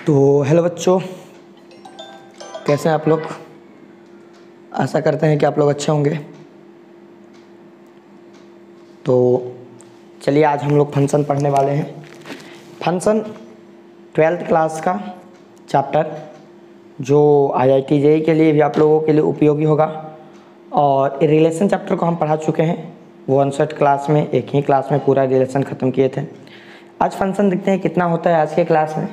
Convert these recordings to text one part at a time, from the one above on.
तो हेलो बच्चों, कैसे हैं आप लोग। आशा करते हैं कि आप लोग अच्छे होंगे। तो चलिए आज हम लोग फंक्शन पढ़ने वाले हैं। फंक्शन 12th क्लास का चैप्टर जो IIT JEE के लिए भी आप लोगों के लिए उपयोगी होगा। और रिलेशन चैप्टर को हम पढ़ा चुके हैं, वो 59 क्लास में एक ही क्लास में पूरा रिलेशन ख़त्म किए थे। आज फंक्शन देखते हैं कितना होता है आज के क्लास में।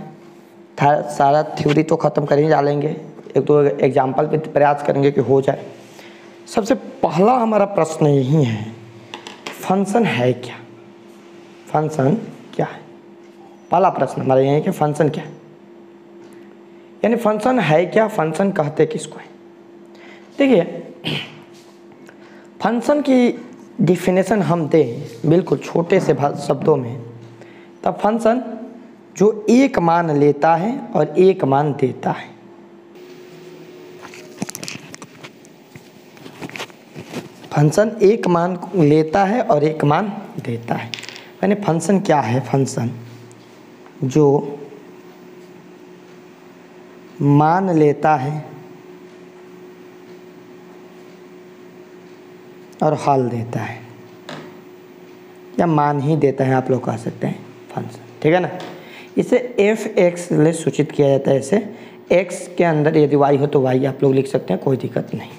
सारा थ्योरी तो ख़त्म कर ही डालेंगे, एक दो एग्जाम्पल पे प्रयास करेंगे कि हो जाए। सबसे पहला हमारा प्रश्न यही है, फंक्शन है क्या। फंक्शन क्या है, पहला प्रश्न हमारा यही है कि फंक्शन क्या है, यानी फंक्शन है क्या, फंक्शन कहते किसको है। देखिए, फंक्शन की डिफिनेशन हम दें बिल्कुल छोटे से शब्दों में, तब फंक्शन जो एक मान लेता है और एक मान देता है। फंक्शन एक मान लेता है और एक मान देता है, यानी फंक्शन क्या है। फंक्शन जो मान लेता है और हल देता है, या मान ही देता है, आप लोग कह सकते हैं फंक्शन, ठीक है ना। इसे f(x) ले सूचित किया जाता है। इसे x के अंदर यदि y हो तो y आप लोग लिख सकते हैं, कोई दिक्कत नहीं है।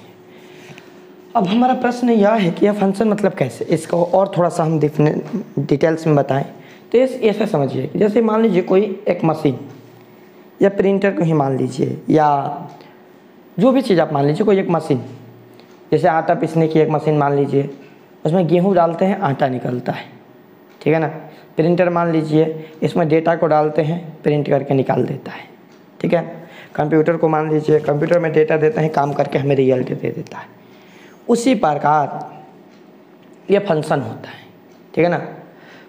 अब हमारा प्रश्न यह है कि यह फंक्शन मतलब कैसे, इसको और थोड़ा सा हम डिटेल्स में बताएं। तो ऐसा समझिए, जैसे मान लीजिए कोई एक मशीन या प्रिंटर को ही मान लीजिए, या जो भी चीज़ आप मान लीजिए, कोई एक मशीन, जैसे आटा पीसने की एक मशीन मान लीजिए, उसमें गेहूँ डालते हैं आटा निकलता है, ठीक है ना। प्रिंटर मान लीजिए, इसमें डेटा को डालते हैं, प्रिंट करके निकाल देता है, ठीक है। कंप्यूटर को मान लीजिए, कंप्यूटर में डेटा देते हैं, काम करके हमें रिजल्ट दे देता है। उसी प्रकार ये फंक्शन होता है, ठीक है ना।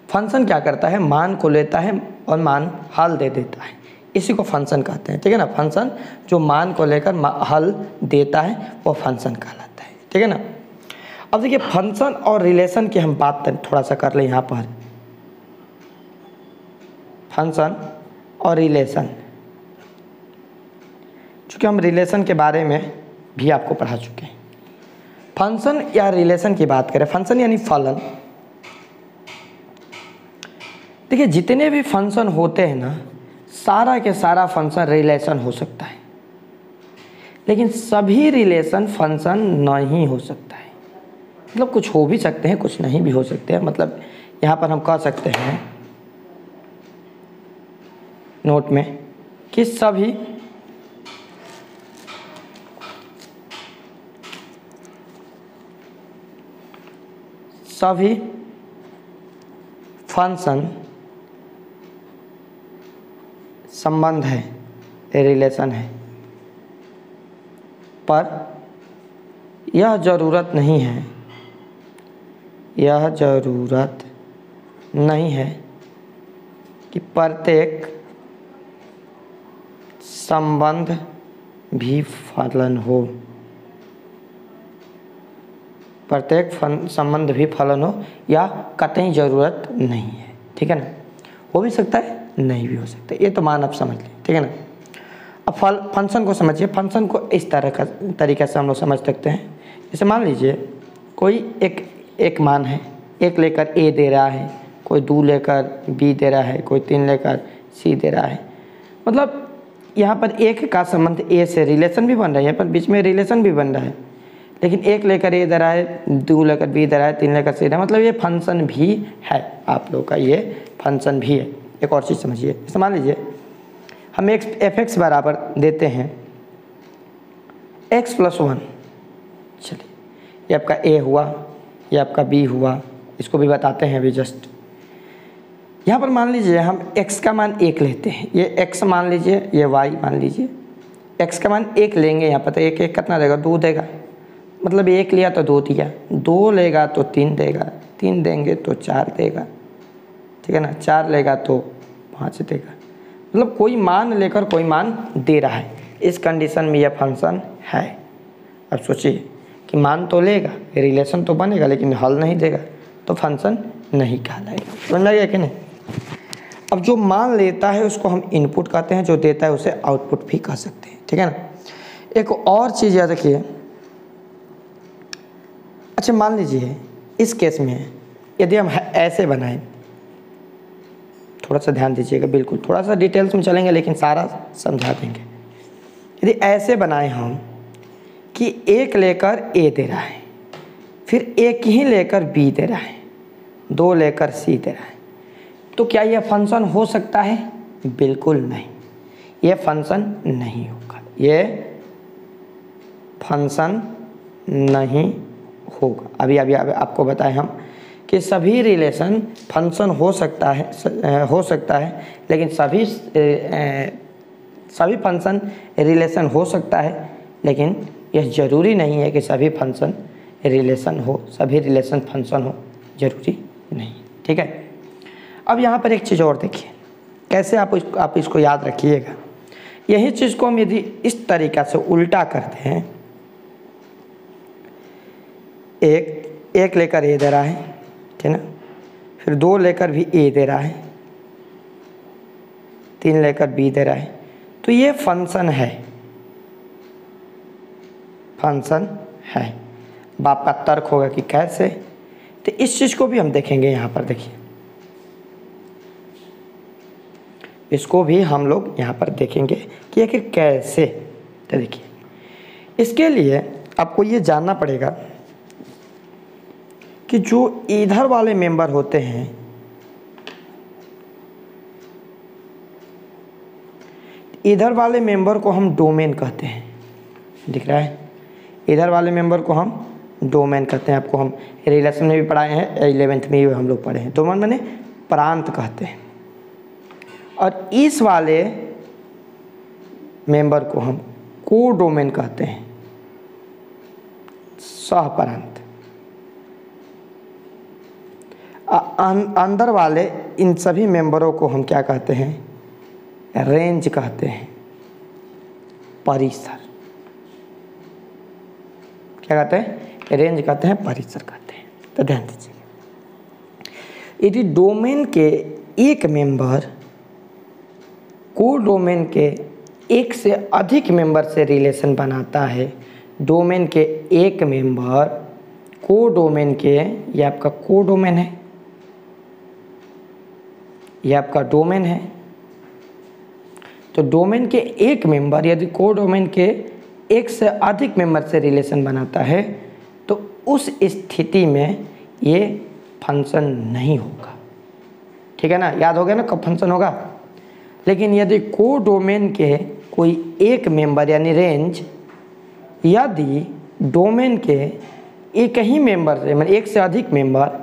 फंक्शन क्या करता है, मान को लेता है और मान हल दे देता है, इसी को फंक्शन कहते हैं, ठीक है ना। फंक्शन जो मान को लेकर हल देता है वो फंक्शन कहलाता है, ठीक है ना। अब देखिए, फंक्शन और रिलेशन की हम बात थोड़ा सा कर लें यहाँ पर। फंक्शन और रिलेशन, चूँकि हम रिलेशन के बारे में भी आपको पढ़ा चुके हैं। फंक्शन या रिलेशन की बात करें, फंक्शन यानी फलन। देखिए, जितने भी फंक्शन होते हैं ना, सारा के सारा फंक्शन रिलेशन हो सकता है, लेकिन सभी रिलेशन फंक्शन नहीं हो सकता है। मतलब कुछ हो भी सकते हैं, कुछ नहीं भी हो सकते हैं। मतलब यहाँ पर हम कह सकते हैं नोट में कि सभी फंक्शन संबंध है, रिलेशन है, पर यह ज़रूरत नहीं है, यह ज़रूरत नहीं है कि प्रत्येक संबंध भी फलन हो, प्रत्येक संबंध भी फलन हो, या कतई ज़रूरत नहीं है, ठीक है ना। हो भी सकता है, नहीं भी हो सकता है, ये तो मान आप समझ लें, ठीक है ना। अब फंक्शन को समझिए। फंक्शन को इस तरह का तरीके से हम लोग समझ सकते हैं। जैसे मान लीजिए कोई एक मान है, एक लेकर a दे रहा है, कोई 2 लेकर b दे रहा है, कोई 3 लेकर c दे रहा है। मतलब यहाँ पर एक का संबंध a से रिलेशन भी बन रहा है, यहाँ पर बीच में रिलेशन भी बन रहा है, लेकिन एक लेकर a दे रहा है, 2 लेकर b दे रहा है, 3 लेकर c दे रहा है। मतलब ये फंक्शन भी है आप लोग का, ये फंक्शन भी है। एक और चीज़ समझिए, जैसे मान लीजिए हम f(x) बराबर देते हैं x+1। चलिए, ये आपका a हुआ, ये आपका b हुआ, इसको भी बताते हैं अभी जस्ट। यहाँ पर मान लीजिए हम x का मान 1 लेते हैं, ये x मान लीजिए, ये y मान लीजिए। x का मान 1 लेंगे, यहाँ पर तो 1 1 कितना देगा, 2 देगा। मतलब 1 लिया तो 2 दिया, 2 लेगा तो 3 देगा, 3 देंगे तो 4 देगा, ठीक है ना। 4 लेगा तो 5 देगा। मतलब कोई मान लेकर कोई मान दे रहा है, इस कंडीशन में यह फंक्शन है। अब सोचिए कि मान तो लेगा, रिलेशन तो बनेगा, लेकिन हल नहीं देगा, तो फंक्शन नहीं कहलाएगा। समझ लगे कि नहीं। अब जो मान लेता है उसको हम इनपुट कहते हैं, जो देता है उसे आउटपुट भी कह सकते हैं, ठीक है ना। एक और चीज़ याद रखिए, अच्छा मान लीजिए इस केस में यदि हम ऐसे बनाएं, थोड़ा सा ध्यान दीजिएगा, बिल्कुल थोड़ा सा डिटेल्स में चलेंगे लेकिन सारा समझा देंगे। यदि ऐसे बनाएं हम कि एक लेकर ए दे रहा है, फिर एक ही लेकर बी दे रहा है, 2 लेकर सी दे रहा है, तो क्या यह फंक्शन हो सकता है? बिल्कुल नहीं, यह फंक्शन नहीं होगा, यह फंक्शन नहीं होगा। अभी आपको बताएं हम कि सभी रिलेशन फंक्शन हो सकता है, लेकिन सभी फंक्शन रिलेशन हो सकता है, लेकिन यह ज़रूरी नहीं है कि सभी फंक्शन रिलेशन हो, सभी रिलेशन फंक्शन हो, ज़रूरी नहीं, ठीक है। अब यहाँ पर एक चीज़ और देखिए, कैसे आप इसको याद रखिएगा। यही चीज़ को हम यदि इस तरीक़ा से उल्टा करते हैं, एक लेकर ए दे रहा है, ठीक है ना, फिर 2 लेकर भी ए दे रहा है, 3 लेकर बी दे रहा है, तो ये फंक्शन है, फंक्शन है। अब आपका तर्क होगा कि कैसे, तो इस चीज़ को भी हम देखेंगे। यहाँ पर देखिए, इसको भी हम लोग यहाँ पर देखेंगे कि आखिर कैसे। तो देखिए, इसके लिए आपको ये जानना पड़ेगा कि जो इधर वाले मेंबर होते हैं, इधर वाले मेंबर को हम डोमेन कहते हैं, दिख रहा है, इधर वाले मेंबर को हम डोमेन कहते हैं। आपको हम रिलेशन में भी पढ़ाए हैं, 11th में भी हम लोग पढ़े हैं। डोमेन माने प्रांत कहते हैं, और इस वाले मेंबर को हम कोडोमेन कहते हैं, सहप्रांत। अंदर वाले इन सभी मेंबरों को हम क्या कहते हैं? रेंज कहते हैं, परिसर। क्या कहते हैं? रेंज कहते हैं, परिसर कहते हैं। तो ध्यान दीजिए, यदि डोमेन के एक मेंबर कोडोमेन के एक से अधिक मेंबर से रिलेशन बनाता है, डोमेन के एक मेंबर कोडोमेन के, ये आपका कोडोमेन है, ये आपका डोमेन है। तो डोमेन के एक मेंबर यदि कोडोमेन के एक से अधिक मेंबर से रिलेशन बनाता है, तो उस स्थिति में ये फंक्शन नहीं होगा, ठीक है ना। याद हो गया ना कब फंक्शन होगा। लेकिन यदि कोडोमेन के कोई एक मेंबर यानी रेंज यदि डोमेन के एक ही मेंबर से, मतलब एक से अधिक मेंबर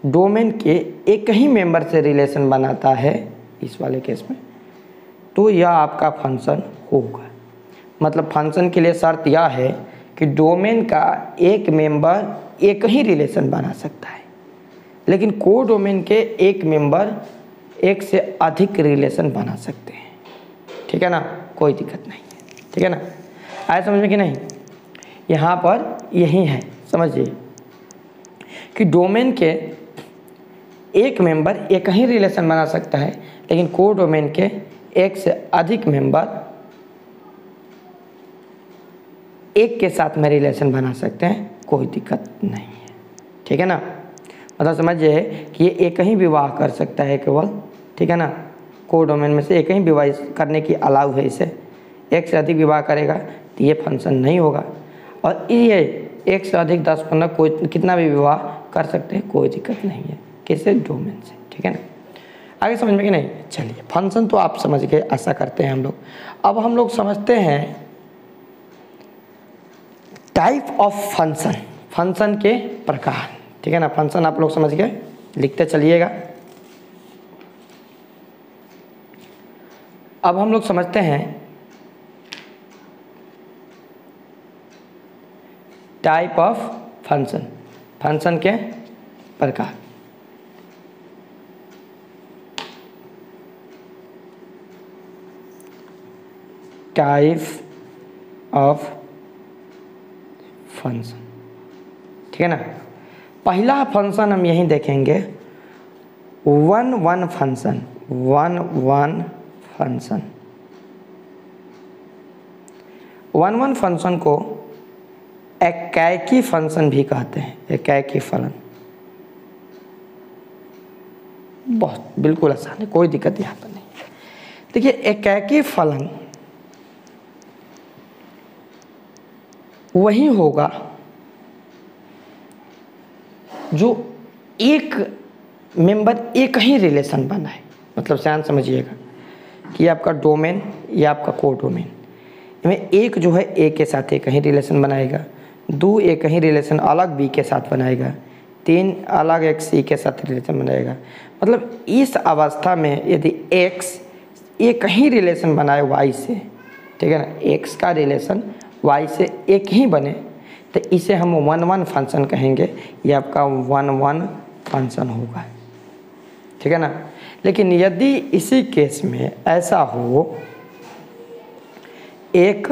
डोमेन के एक ही मेंबर से रिलेशन बनाता है, इस वाले केस में, तो यह आपका फंक्शन होगा। मतलब फंक्शन के लिए शर्त यह है कि डोमेन का एक मेंबर एक ही रिलेशन बना सकता है, लेकिन कोडोमेन के एक मेंबर एक से अधिक रिलेशन बना सकते हैं, ठीक है ना। कोई दिक्कत नहीं है, ठीक है ना। आया समझ में कि नहीं? यहाँ पर यही है, समझिए कि डोमेन के एक मेंबर एक ही रिलेशन बना सकता है, लेकिन कोडोमेन के एक से अधिक मेंबर एक के साथ में रिलेशन बना सकते हैं, कोई दिक्कत नहीं है, ठीक है ना। मतलब समझिए कि ये एक ही विवाह कर सकता है केवल, ठीक है ना। कोडोमेन में से एक ही विवाह करने की अलाउ है इसे, एक से अधिक विवाह करेगा तो ये फंक्शन नहीं होगा। और ये एक से अधिक 10-15 कोई कितना भी विवाह कर सकते हैं, कोई दिक्कत नहीं है, किससे? डोमेन से, ठीक है ना। आगे समझ में कि नहीं? चलिए, फंक्शन तो आप समझ गए, ऐसा करते हैं हम लोग। अब हम लोग समझते हैं टाइप ऑफ फंक्शन, फंक्शन के प्रकार, ठीक है ना। फंक्शन आप लोग समझ गए, लिखते चलिएगा। अब हम लोग समझते हैं टाइप ऑफ फंक्शन, फंक्शन के प्रकार। टाइप ऑफ फंक्शन, ठीक है ना। पहला फंक्शन हम यहीं देखेंगे, one function. One one function. One one function को एकाकी फंक्शन भी कहते हैं, एकाकी फलन। बहुत बिल्कुल आसान है, कोई दिक्कत यहाँ पर नहीं। देखिए एकाकी फलन वही होगा जो एक मेंबर एक ही रिलेशन बनाए। मतलब ध्यान समझिएगा कि आपका डोमेन या आपका कोडोमेन में एक जो है ए के साथ एक ही रिलेशन बनाएगा, दो एक ही रिलेशन अलग बी के साथ बनाएगा, तीन अलग एक सी के साथ रिलेशन बनाएगा। मतलब इस अवस्था में यदि एक्स एक ही रिलेशन बनाए वाई से, ठीक है ना, एक्स का रिलेशन वाई से एक ही बने तो इसे हम वन वन फंक्शन कहेंगे। ये आपका वन वन फंक्शन होगा, ठीक है ना। लेकिन यदि इसी केस में ऐसा हो एक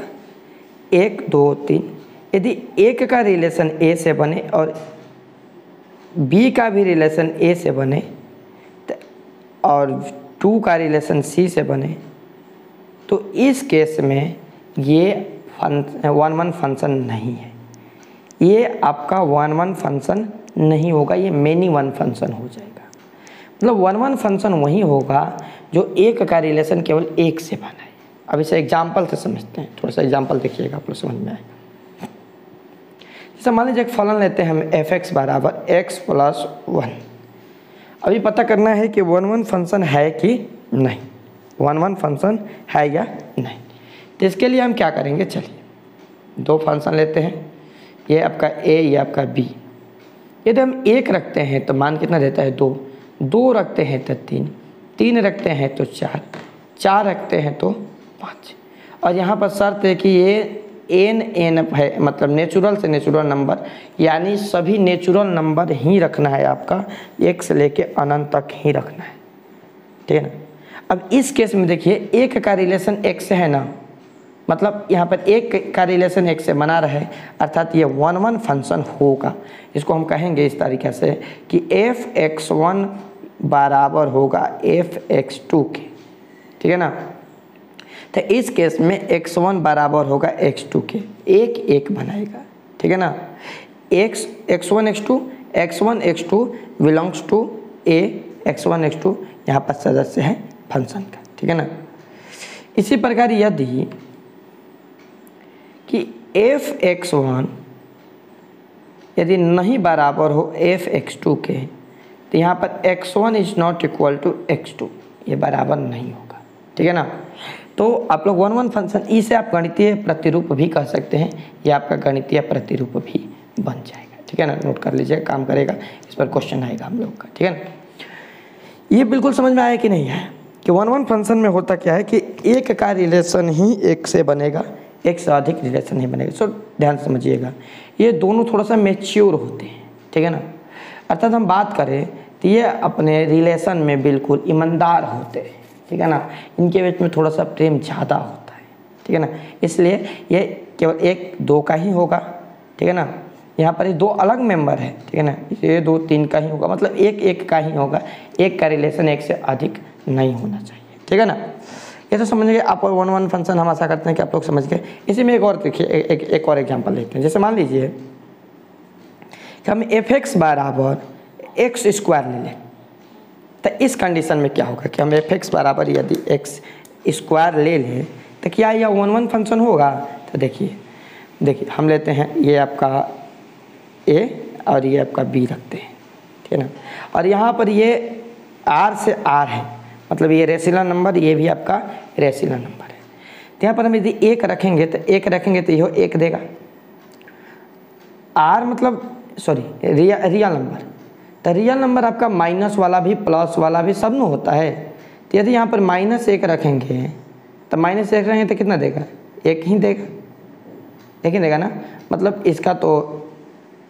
एक दो तीन, यदि एक का रिलेशन ए से बने और बी का भी रिलेशन ए से बने और टू का रिलेशन सी से बने, तो इस केस में ये वन वन फंक्शन नहीं है, ये आपका वन वन फंक्शन नहीं होगा, ये मेनी वन फंक्शन हो जाएगा। मतलब वन वन फंक्शन वही होगा जो एक का रिलेशन केवल एक से बनाए। अब इसे एग्जाम्पल से समझते हैं, थोड़ा सा एग्जाम्पल देखिएगा, आप लोग समझ में आएगा। जैसे मान लीजिए एक फलन लेते हैं हम एफ एक्स बराबर एक्स प्लस वन। अभी पता करना है कि वन वन फंक्शन है कि नहीं, वन वन फंक्शन है या नहीं। तो इसके लिए हम क्या करेंगे, चलिए दो फंक्शन लेते हैं, ये आपका ए, ये आपका बी। यदि हम एक रखते हैं तो मान कितना देता है, दो, दो रखते हैं तो तीन, तीन रखते हैं तो चार, चार रखते हैं तो पाँच। और यहाँ पर शर्त है कि ये एन एन है, मतलब नेचुरल से नेचुरल नंबर, यानी सभी नेचुरल नंबर ही रखना है आपका, एक से लेके अनंत तक ही रखना है, ठीक है ना। अब इस केस में देखिए एक का रिलेशन एक से है ना, मतलब यहाँ पर एक का रिलेशन एक से बना रहे, अर्थात ये वन वन फंक्शन होगा। इसको हम कहेंगे इस तरीके से कि एफ एक्स वन बराबर होगा एफ एक्स टू के, ठीक है ना। तो इस केस में x1 बराबर होगा x2 के, एक एक बनाएगा, ठीक है ना। x1 x2 x1 x2 belongs to a, x1 x2 यहाँ पर सदस्य है फंक्शन का, ठीक है ना। इसी प्रकार यदि कि एफ x1 यदि नहीं बराबर हो एफ x2 के, तो यहाँ पर x1 is not equal to x2, ये बराबर नहीं होगा, ठीक है ना। तो आप लोग वन वन फंक्शन इसे आप गणितीय प्रतिरूप भी कह सकते हैं, या आपका गणितीय प्रतिरूप भी बन जाएगा, ठीक है ना। नोट कर लीजिए, काम करेगा, इस पर क्वेश्चन आएगा हम लोग का, ठीक है ना। ये बिल्कुल समझ में आया कि नहीं है कि वन वन फंक्शन में होता क्या है कि एक का रिलेशन ही एक से बनेगा, एक से अधिक रिलेशन नहीं बनेगा। सो ध्यान समझिएगा, ये दोनों थोड़ा सा मैच्योर होते हैं, ठीक है ना। अर्थात हम बात करें तो ये अपने रिलेशन में बिल्कुल ईमानदार होते हैं, ठीक है ना। इनके बीच में थोड़ा सा प्रेम ज़्यादा होता है, ठीक है ना। इसलिए ये केवल एक दो का ही होगा, ठीक है ना। यहाँ पर ये दो अलग मेंबर है, ठीक है ना, ये दो तीन का ही होगा, मतलब एक एक का ही होगा, एक का रिलेशन एक से अधिक नहीं होना चाहिए, ठीक है ना। ये तो समझ गए आप। वन वन फंक्शन हम आशा करते हैं कि आप लोग समझ गए। इसी में एक और देखिए, एक और एग्जाम्पल लेते हैं। जैसे मान लीजिए कि हम एफ एक्स बराबर एक्स स्क्वायर ले लें, तो इस कंडीशन में क्या होगा कि हम एफ एक्स बराबर यदि एक्स स्क्वायर ले लें तो क्या यह वन वन फंक्शन होगा। तो देखिए हम लेते हैं ये आपका ए और ये आपका बी रखते हैं, ठीक है ना। और यहाँ पर ये आर से आर है, मतलब ये रेसिलर नंबर, ये भी आपका रेसिलर नंबर है। तो यहाँ पर हम यदि एक रखेंगे तो यह एक देगा। आर मतलब सॉरी रियल नंबर, तो रियल नंबर आपका माइनस वाला भी प्लस वाला भी सब में होता है। तो यदि यहाँ पर माइनस एक रखेंगे तो माइनस एक रखेंगे तो कितना देगा, एक ही देगा, एक ही देगा ना। मतलब इसका तो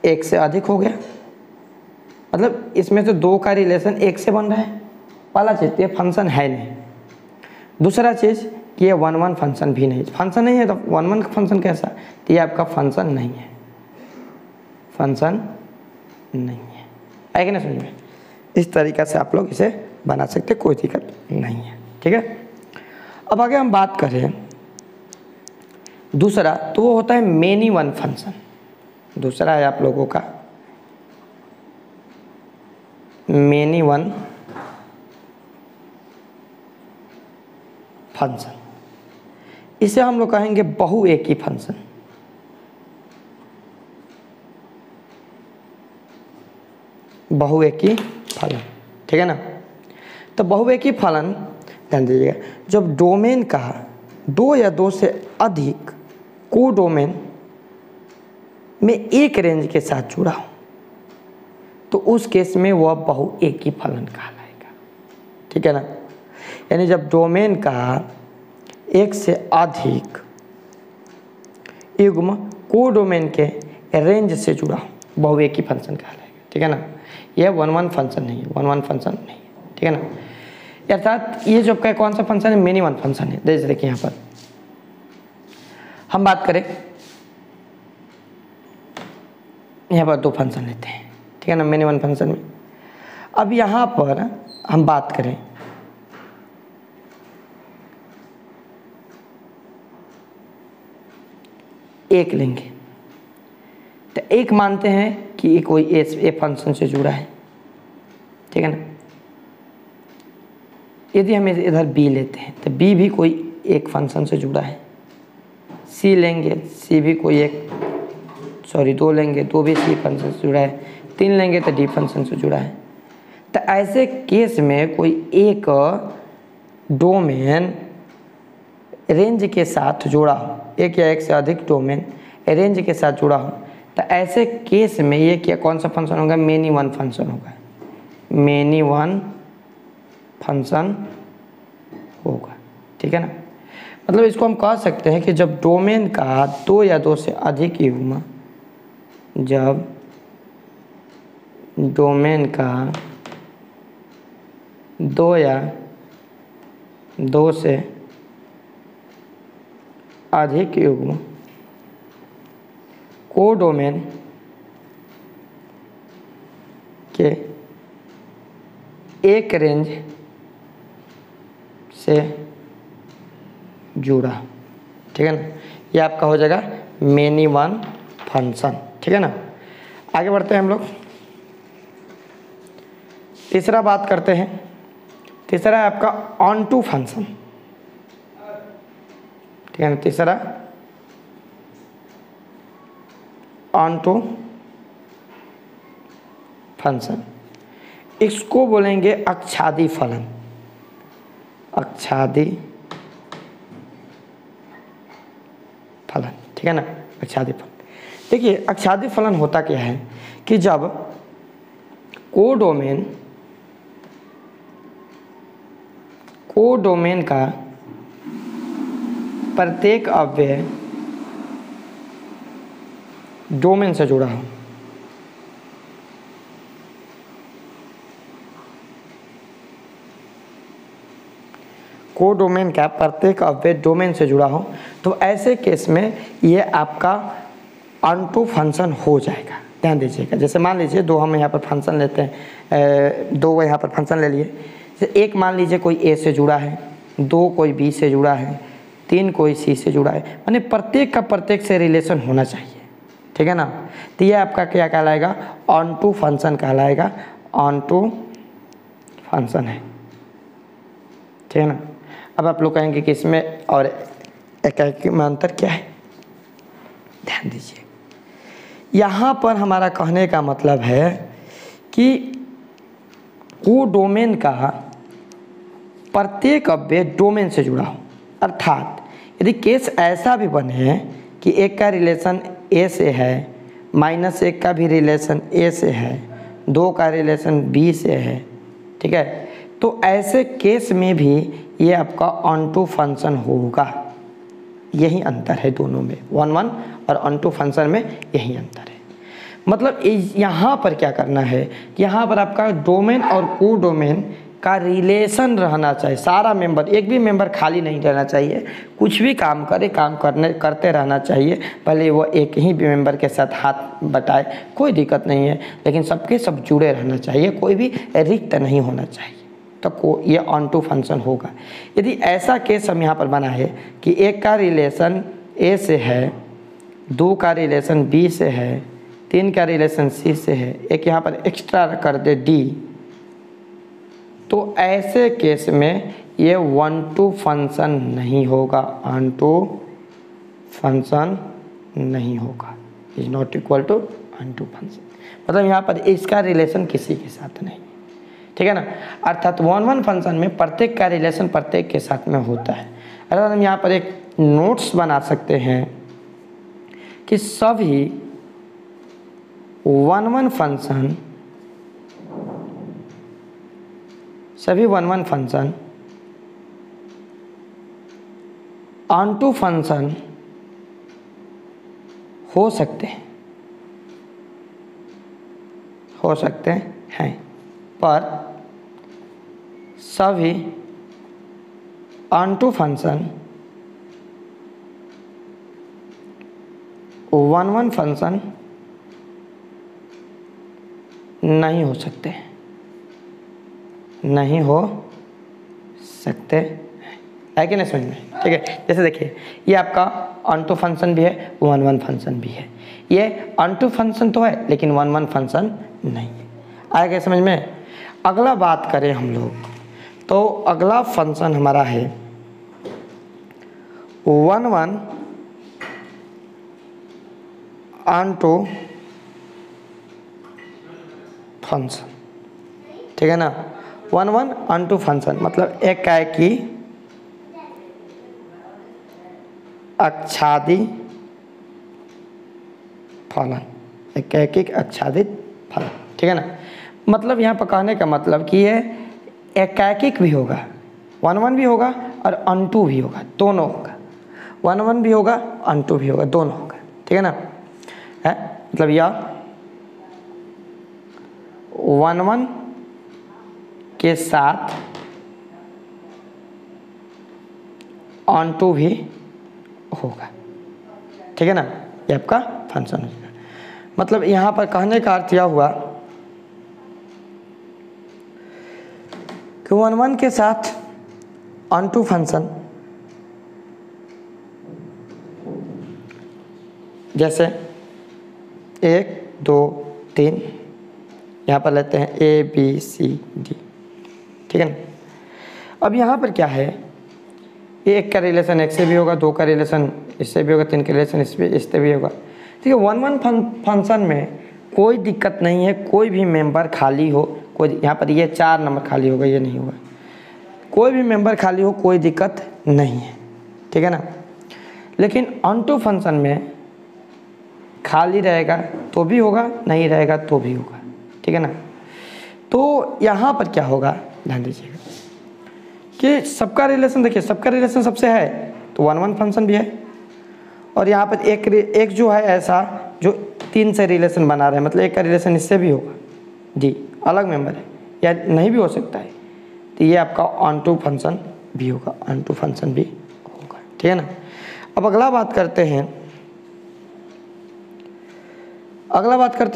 एक से अधिक हो गया, मतलब इसमें से दो का रिलेशन एक से बन रहा है। पहला चीज़ ये फंक्शन है नहीं, दूसरा चीज़ कि ये वन वन फंक्शन भी नहीं, फंक्शन नहीं है तो वन वन फंक्शन कैसा, तो ये आपका फंक्शन नहीं है, फंक्शन नहीं है कि नहीं समझ में। इस तरीक़ा से आप लोग इसे बना सकते, कोई दिक्कत नहीं है। ठीक है, अब आगे हम बात करें दूसरा, तो वो होता है मेनी वन फंक्शन। दूसरा है आप लोगों का मेनी वन फंक्शन। इसे हम लोग कहेंगे बहु एक ही फंक्शन। बहु एक ही फलन, ठीक है ना। तो बहु एक ही फलन ध्यान दीजिएगा, जब डोमेन का दो या दो से अधिक को डोमेन में एक रेंज के साथ जुड़ा हो तो उस केस में वह बहु एक ही फलन कहलाएगा। ठीक है ना, यानी जब डोमेन का एक से अधिक युग्म को डोमेन के रेंज से जुड़ा हो बहु एक ही फंक्शन कहलाएगा। ठीक है ना, यह वन वन फंक्शन नहीं है, वन वन फंक्शन नहीं है। ठीक है ना, अर्थात ये जो आपका कौन सा फंक्शन है, मेनी वन फंक्शन है। जैसे देखिए यहाँ पर हम बात करें, यहाँ पर दो फंक्शन लेते हैं, ठीक है ना, मेनी वन फंक्शन में। अब यहाँ पर हम बात करें एक लेंगे, तो एक मानते हैं कि ये कोई ए फंक्शन से जुड़ा है। ठीक है ना, यदि हम इधर बी लेते हैं तो बी भी कोई एक फंक्शन से जुड़ा है। सी लेंगे, सी भी कोई दो लेंगे, दो भी सी फंक्शन से जुड़ा है। तीन लेंगे तो डी फंक्शन से जुड़ा है। तो ऐसे केस में कोई एक डोमेन रेंज के साथ जुड़ा हो, एक या एक से अधिक डोमेन रेंज के साथ जुड़ा हो, तो ऐसे केस में ये क्या कौन सा फंक्शन होगा, मेनी वन फंक्शन होगा। मेनी वन फंक्शन होगा। ठीक है ना, मतलब इसको हम कह सकते हैं कि जब डोमेन का दो या दो से अधिक युग्म, जब डोमेन का दो या दो से अधिक युग्म को डोमेन के एक रेंज से जुड़ा। ठीक है ना, ये आपका हो जाएगा मेनी वन फंक्शन। ठीक है ना, आगे बढ़ते हैं हम लोग, तीसरा बात करते हैं। तीसरा है आपका ऑन टू फंक्शन। ठीक है ना, तीसरा ऑन टू फंक्शन, इसको बोलेंगे अक्षादी फलन। अक्षादी फलन, ठीक है ना, अक्षादी फलन। देखिए अक्षादी फलन होता क्या है कि जब कोडोमेन का प्रत्येक अव्यय डोमेन से जुड़ा हो, कोडोमेन का प्रत्येक अव्यय डोमेन से जुड़ा हो, तो ऐसे केस में ये आपका ऑनटू फंक्शन हो जाएगा। ध्यान दीजिएगा, जैसे मान लीजिए दो हम यहाँ पर फंक्शन लेते हैं, दो यहाँ पर फंक्शन ले लिए। जैसे एक मान लीजिए कोई ए से जुड़ा है, दो कोई बी से जुड़ा है, तीन कोई सी से जुड़ा है, माने प्रत्येक का प्रत्येक से रिलेशन होना चाहिए। ठीक है ना, तो ये आपका क्या कहलाएगा, ऑन टू फंक्शन कहलाएगा। ऑन टू फंक्शन है। ठीक है ना, अब आप लोग कहेंगे कि इसमें और एक में अंतर क्या है, ध्यान दीजिए। यहाँ पर हमारा कहने का मतलब है कि कोडोमेन का प्रत्येक अव्यय डोमेन से जुड़ा हो, अर्थात यदि केस ऐसा भी बने कि एक का रिलेशन ए से है, माइनस एक का भी रिलेशन ए से है, दो का रिलेशन बी से है, ठीक है, तो ऐसे केस में भी ये आपका ऑन टू फंक्शन होगा। यही अंतर है दोनों में, वन वन और ऑन टू फंक्शन में यही अंतर है। मतलब यहाँ पर क्या करना है, यहाँ पर आपका डोमेन और को डोमेन का रिलेशन रहना चाहिए। सारा मेंबर, एक भी मेंबर खाली नहीं रहना चाहिए, कुछ भी काम करे, करते रहना चाहिए, भले वो एक ही मेंबर के साथ हाथ बटाए, कोई दिक्कत नहीं है, लेकिन सबके सब जुड़े रहना चाहिए, कोई भी रिक्त नहीं होना चाहिए। तो ये ऑन टू फंक्शन होगा। यदि ऐसा केस हम यहाँ पर बना है कि एक का रिलेशन ए से है, 2 का रिलेशन बी से है, 3 का रिलेशन सी से है, एक यहाँ पर एक्स्ट्रा कर दे डी, तो ऐसे केस में ये 1 टू फंक्शन नहीं होगा, ऑन टू फंक्शन नहीं होगा, is not equal to onto function. मतलब यहाँ पर इसका रिलेशन किसी के साथ नहीं, ठीक है ना। अर्थात 1 फंक्शन में प्रत्येक का रिलेशन प्रत्येक के साथ में होता है। अर्थात हम यहाँ पर एक नोट्स बना सकते हैं कि सभी 1 फंक्शन, सभी 1 फंक्शन ऑन टू फंक्शन हो सकते हैं, पर सभी ऑन टू फंक्शन 1 फंक्शन नहीं हो सकते, नहीं हो सकते है कि नहीं समझ में, ठीक है। जैसे देखिए ये आपका ऑन टू फंक्शन भी है, 1 फंक्शन भी है। ये ऑन टू फंक्शन तो है लेकिन 1 फंक्शन नहीं है। आएगा समझ में। अगला बात करें हम लोग, तो अगला फंक्शन हमारा है 1 ऑन टू फंक्शन, ठीक है ना। 1 ऑन टू फंक्शन मतलब एकाएकी आच्छादी फलन, एकाएकिक आच्छादित फलन, ठीक है ना। मतलब यहाँ पर कहने का मतलब कि ये एकाएकिक भी होगा, 1 भी होगा और ऑन टू भी होगा, दोनों होगा। 1 भी होगा, ऑन टू भी होगा, दोनों होगा, ठीक है ना। है मतलब यह 1 के साथ ऑन टू भी होगा, ठीक है ना। ये आपका फंक्शन होगा। मतलब यहाँ पर कहने का अर्थ यह हुआ कि 1 के साथ ऑन टू फंक्शन, जैसे 1 2 3 यहाँ पर लेते हैं A B C D, ठीक है ना। अब यहाँ पर क्या है, 1 का रिलेशन 1 से भी होगा, 2 का रिलेशन इससे भी होगा, 3 का रिलेशन इससे भी होगा, ठीक है। 1 फंक्शन में कोई दिक्कत नहीं है, कोई भी मेंबर खाली हो, कोई यहाँ पर ये 4 नंबर खाली होगा, ये नहीं होगा, कोई भी मेंबर खाली हो कोई दिक्कत नहीं है, ठीक है ना। लेकिन ऑन टू फंक्शन में खाली रहेगा तो भी होगा, नहीं रहेगा तो भी होगा, ठीक है ना। तो यहाँ पर क्या होगा, ध्यान दीजिएगा कि सबका रिलेशन, देखिए सबका रिलेशन सबसे है तो 1 फंक्शन भी है, और यहाँ पर एक जो है ऐसा जो 3 से रिलेशन बना रहा है, मतलब 1 का रिलेशन इससे भी होगा जी, अलग मेंबर है या नहीं भी हो सकता है, तो ये आपका ऑन टू फंक्शन भी होगा, ऑन टू फंक्शन भी होगा, ठीक है ना। अब अगला बात करते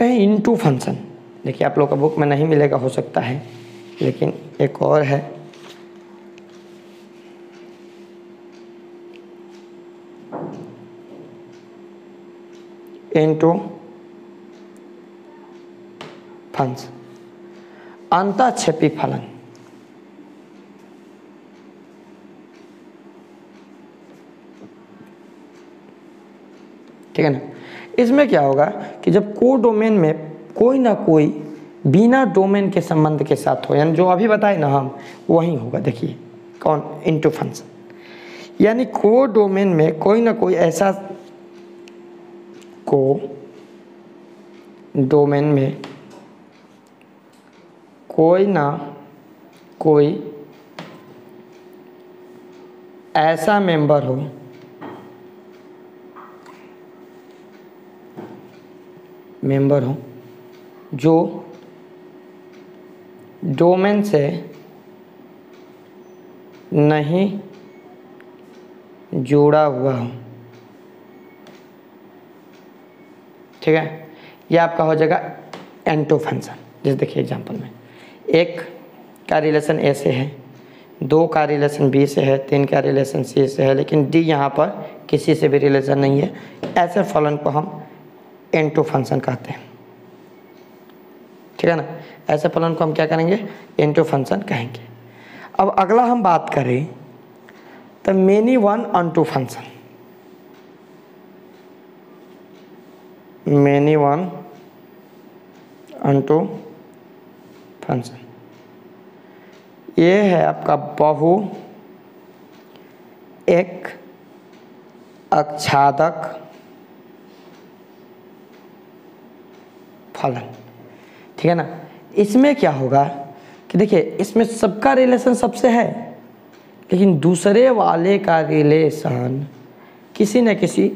हैं, इनटू फंक्शन। देखिए आप लोग का बुक में नहीं मिलेगा हो सकता है, लेकिन एक और है, इनटू फंक्शन, अंतःक्षेपी फलन, ठीक है ना। इसमें क्या होगा कि जब को डोमेन में कोई ना कोई बिना डोमेन के संबंध के साथ हो, यानी जो अभी बताए ना हम वही होगा। देखिए कौन, इनटू फंक्शन, यानी को डोमेन में कोई ना कोई ऐसा, को डोमेन में कोई ना कोई ऐसा मेंबर हो जो डोमेन से नहीं जुड़ा हुआ हो, ठीक है। यह आपका हो जाएगा एंटो फंक्शन। जैसे देखिए एग्जांपल में, एक का रिलेशन ए से है, 2 का रिलेशन बी से है, 3 का रिलेशन सी से है, लेकिन डी यहाँ पर किसी से भी रिलेशन नहीं है। ऐसे फलन को हम इनटू फंक्शन कहते हैं, ठीक है ना। ऐसे फलन को हम क्या करेंगे, इनटू फंक्शन कहेंगे। अब अगला हम बात करें तो many one onto function, many one onto function, ये है आपका बहु एक अक्षादक फलन, ठीक है ना। इसमें क्या होगा कि देखिए इसमें सबका रिलेशन सबसे है, लेकिन दूसरे वाले का रिलेशन किसी न किसी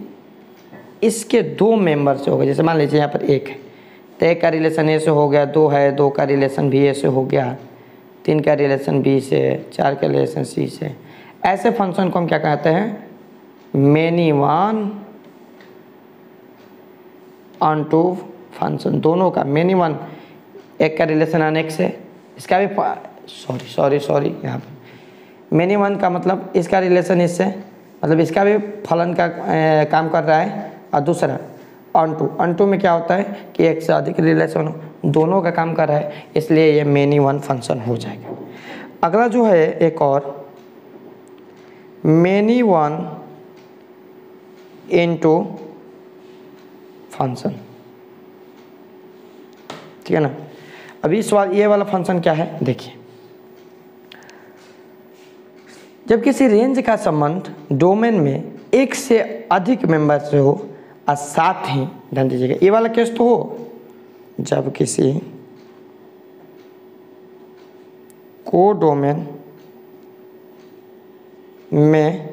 इसके 2 मेंबर से होगा। जैसे मान लीजिए यहाँ पर 1 है तो 1 का रिलेशन ए से हो गया, 2 है 2 का रिलेशन बी ए से हो गया, 3 का रिलेशन बी से, 4 का रिलेशन सी से। ऐसे फंक्शन को हम क्या कहते हैं, many one onto function. दोनों का मेनी वन, 1 का रिलेशन अनेक से, इसका भी सॉरी यहाँ पर मेनी वन का मतलब इसका रिलेशन इससे, मतलब इसका भी फलन का काम कर रहा है। और दूसरा ऑन टू में क्या होता है कि 1 से अधिक रिलेशन दोनों का काम कर रहा है, इसलिए ये मेनी वन फंक्शन हो जाएगा। अगला जो है एक और मेनी वन इनटू फंक्शन, ठीक है ना। अभी सवाल ये वाला फंक्शन क्या है, देखिए जब किसी रेंज का संबंध डोमेन में 1 से अधिक मेंबर से हो और साथ ही ध्यान दीजिएगा ये वाला केस तो हो जब किसी को डोमेन में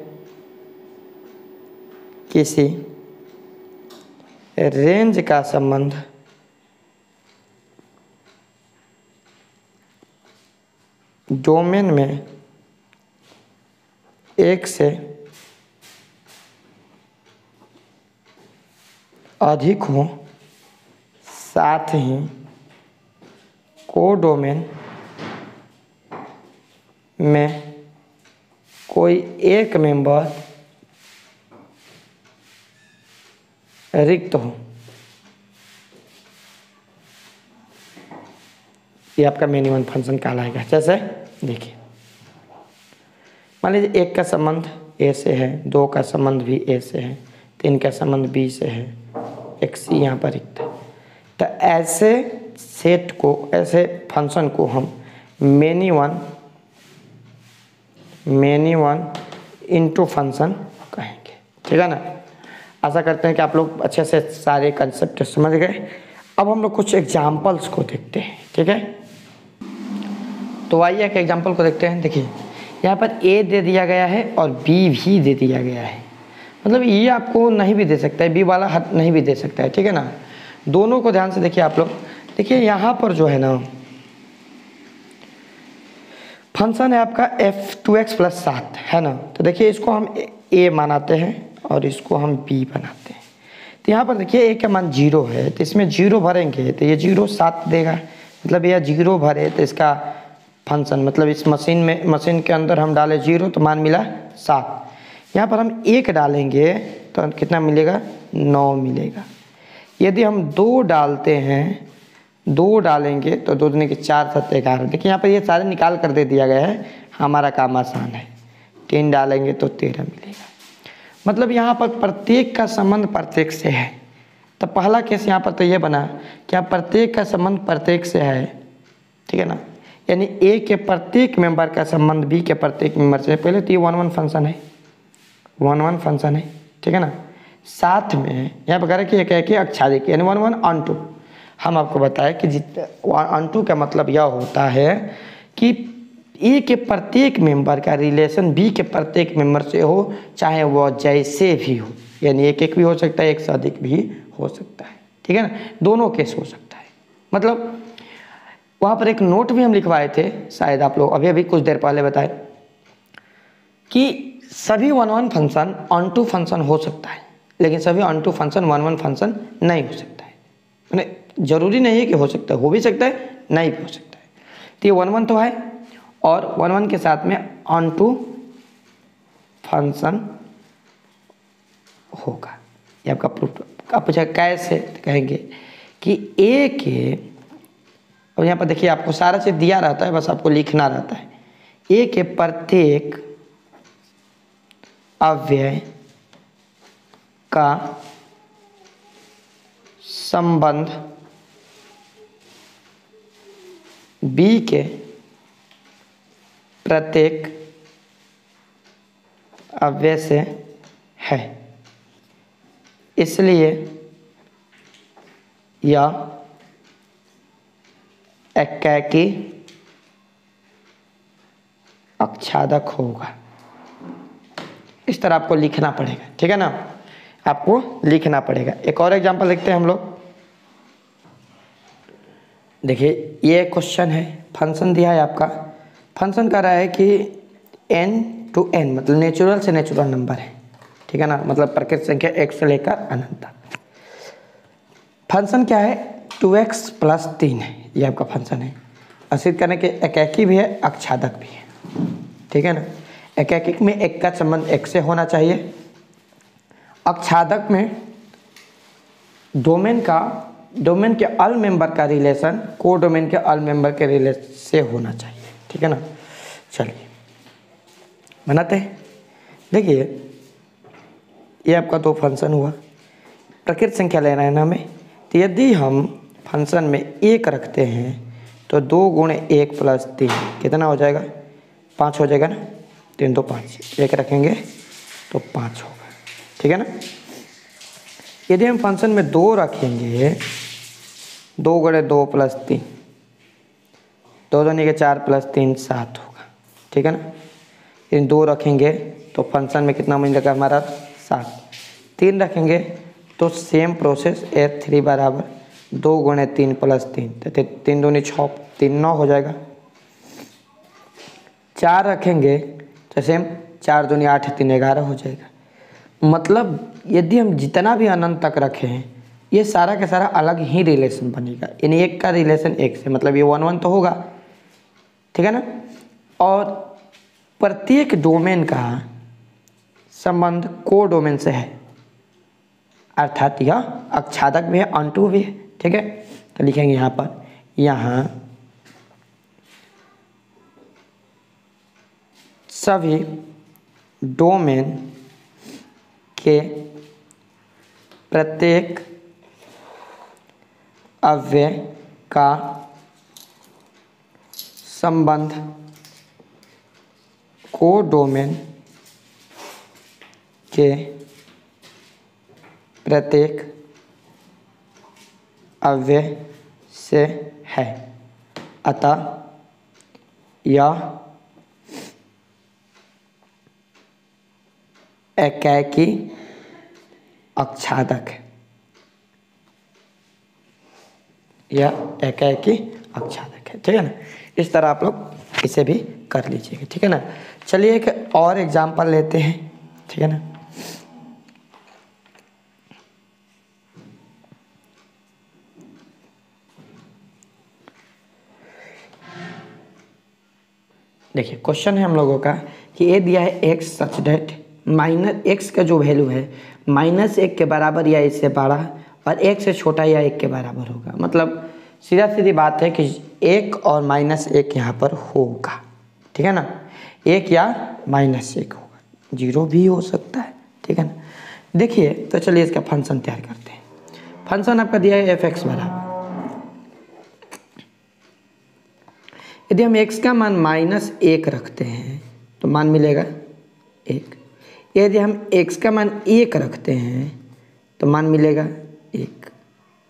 किसी रेंज का संबंध डोमेन में 1 से अधिक हो, साथ ही कोडोमेन में कोई एक मेंबर रिक्त हो, ये आपका मेनी वन फंक्शन कहलाएगा। जैसे देखिए मान लीजिए 1 का संबंध ए से है, 2 का संबंध भी ए से है, 3 का संबंध बी से है, एक सी यहाँ पर रिक्त है। तो ऐसे सेट को, ऐसे फंक्शन को हम मेनी वन इनटू फंक्शन कहेंगे, ठीक है ना। आशा करते हैं कि आप लोग अच्छे से सारे कंसेप्ट समझ गए। अब हम लोग कुछ एग्जाम्पल्स को देखते हैं, ठीक है। तो आइए एक एग्जाम्पल को देखते हैं। देखिए यहाँ पर ए दे दिया गया है और बी भी दे दिया गया है, मतलब ये आपको नहीं भी दे सकता है, बी वाला हट नहीं भी दे सकता है, ठीक है ना। दोनों को ध्यान से देखिए आप लोग। देखिए यहाँ पर जो है ना फंक्शन है आपका f2x + 7 है ना। तो देखिए इसको हम a मानाते हैं और इसको हम b बनाते हैं। तो यहाँ पर देखिए a का मान 0 है, तो इसमें 0 भरेंगे तो ये 0 7 देगा, मतलब यह 0 भरे तो इसका फंक्शन, मतलब इस मशीन के अंदर हम डाले 0 तो मान मिला 7। यहाँ पर हम 1 डालेंगे तो कितना मिलेगा, 9 मिलेगा। यदि हम 2 डालते हैं, 2 डालेंगे तो 2 दूनी के 4 7 11। देखिए यहाँ पर ये सारे निकाल कर दे दिया गया है, हमारा काम आसान है। 3 डालेंगे तो 13 मिलेगा। मतलब यहाँ पर प्रत्येक का संबंध प्रत्येक से है। तो पहला केस यहाँ पर तो ये बना कि प्रत्येक का संबंध प्रत्येक से है, ठीक है ना। यानी ए के प्रत्येक मेंबर का संबंध बी के प्रत्येक मेंबर से। पहले तो ये 1 1 फंक्शन है, 1 1 फंक्शन है, ठीक है ना। साथ में यहाँ पर करें कि एक एक आच्छादित यानी 1 1 ऑन टू। हम आपको बताएं कि ऑन टू का मतलब यह होता है कि ए के प्रत्येक मेंबर का रिलेशन बी के प्रत्येक मेंबर से हो, चाहे वह जैसे भी हो। यानी एक एक भी हो सकता है, एक से अधिक भी हो सकता है, ठीक है ना। दोनों केस हो सकता है। मतलब वहाँ पर एक नोट भी हम लिखवाए थे, शायद आप लोग अभी कुछ देर पहले बताए कि सभी 1 1 फंक्शन ऑन टू फंक्शन हो सकता है, लेकिन सभी ऑन टू फंक्शन 1 1 फंक्शन नहीं हो सकता है। मैंने जरूरी नहीं है कि हो सकता है, हो भी सकता है, नहीं भी हो सकता है। तो ये 1 1 तो है, और 1 1 के साथ में ऑन टू फंक्शन होगा। ये आपका प्रूफ। आप पूछा कैसे, तो कहेंगे कि ए के, और यहाँ पर देखिए आपको सारा चीज़ दिया रहता है, बस आपको लिखना रहता है। ए के प्रत्येक अव्यय का संबंध बी के प्रत्येक अव्यय से है, इसलिए यह एकाकी आच्छादक होगा। इस तरह आपको लिखना पड़ेगा, ठीक है ना, आपको लिखना पड़ेगा। एक और एग्जांपल देखते हैं हम लोग। देखिए ये क्वेश्चन है, फंक्शन दिया है आपका। फंक्शन कह रहा है कि n to n मतलब नेचुरल से नेचुरल नंबर है, ठीक है ना, मतलब प्राकृतिक संख्या x से लेकर अनंत तक। फंक्शन क्या है, 2x + 3 है, ये आपका फंक्शन है। सिद्ध करने के एकाकी भी है, आच्छादक भी है, ठीक है ना। एकाकी में एक का संबंध x से होना चाहिए, आच्छादक में डोमेन के ऑल मेंबर का रिलेशन को डोमेन के ऑल मेंबर के रिलेशन से होना चाहिए, ठीक है ना। चलिए बनाते हैं। देखिए ये आपका तो फंक्शन हुआ, प्राकृतिक संख्या लेना है ना हमें। तो यदि हम फंक्शन में 1 रखते हैं तो 2 × 1 + 3 कितना हो जाएगा, 5 हो जाएगा ना। 3 2 5, 1 रखेंगे तो 5 होगा, ठीक है ना। यदि हम फंक्शन में 2 रखेंगे, 2 × 2 + 3, 2 2 के 4 + 3 7 होगा, ठीक है ना। इन 2 रखेंगे तो फंक्शन में कितना मिलेगा हमारा, 7। 3 रखेंगे तो सेम प्रोसेस, A3 बराबर 2 × 3 + 3, तो 3 दूनी 6, 3 9 हो जाएगा। 4 रखेंगे तो सेम, 4 दूनी 8, 3 11 हो जाएगा। मतलब यदि हम जितना भी अनंत तक रखें, ये सारा का सारा अलग ही रिलेशन बनेगा। यानी एक का रिलेशन एक से, मतलब ये 1 1 तो होगा, ठीक है ना। और प्रत्येक डोमेन का संबंध को डोमेन से है, अर्थात यह आच्छादक भी है, ऑनटू भी है, ठीक है। तो लिखेंगे यहाँ पर, यहाँ सभी डोमेन के प्रत्येक अव्यय का संबंध को डोमेन के प्रत्येक अव्यय से है, अतः यह एकाकी आच्छादक है। यह एकाकी आच्छादक है, ठीक है ना। इस तरह आप लोग इसे भी कर लीजिएगा, ठीक है ना। चलिए एक और एग्जांपल लेते हैं, ठीक है ना। देखिए क्वेश्चन है हम लोगों का कि ये दिया है x सच डेट -x का जो वैल्यू है -1 के बराबर या इससे बड़ा और 1 से छोटा या 1 के बराबर होगा। मतलब सीधा सीधी बात है कि 1 और -1 यहाँ पर होगा, ठीक है ना। 1 या -1 होगा, 0 भी हो सकता है, ठीक है ना। देखिए तो चलिए इसका फंक्शन तैयार करते हैं। फंक्शन आपका दिया है f(x) बराबर, यदि हम x का मान -1 रखते हैं तो मान मिलेगा 1। यदि हम x का मान 1 रखते हैं तो मान मिलेगा 1।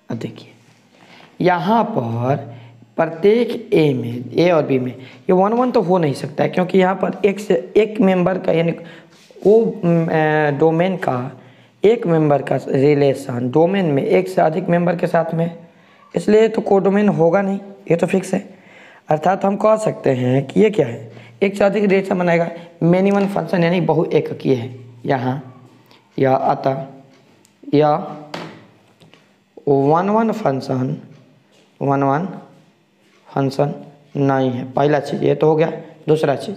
अब देखिए यहाँ पर प्रत्येक a में, a और b में ये 1 1 तो हो नहीं सकता है, क्योंकि यहाँ पर एक मेंबर का यानी को डोमेन का एक मेंबर का रिलेशन डोमेन में एक से अधिक मेंबर के साथ में, इसलिए तो कोडोमेन होगा नहीं, ये तो फिक्स है। अर्थात हम कह सकते हैं कि ये क्या है, एक से अधिक रिलेशन बनाएगा, मेनी वन फंक्शन यानी बहु एककीय है यहाँ, या अतः यह 1 1 फंक्शन नहीं है। पहला चीज़ ये तो हो गया, दूसरा चीज,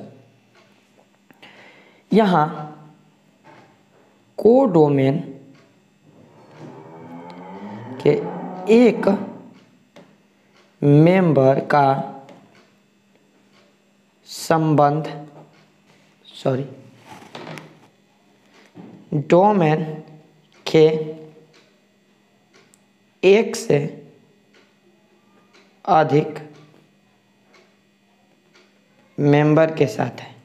यहाँ कोडोमेन के एक मेंबर का संबंध डोमेन के एक से अधिक मेंबर के साथ है,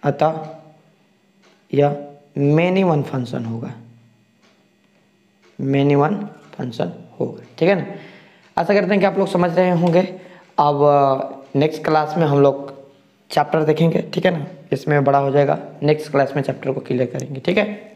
अतः यह मेनी वन फंक्शन होगा, मेनी वन फंक्शन होगा। ठीक है ना। आशा करते हैं कि आप लोग समझ रहे होंगे। अब नेक्स्ट क्लास में हम लोग चैप्टर देखेंगे। ठीक है ना, इसमें बड़ा हो जाएगा, नेक्स्ट क्लास में चैप्टर को क्लियर करेंगे। ठीक है।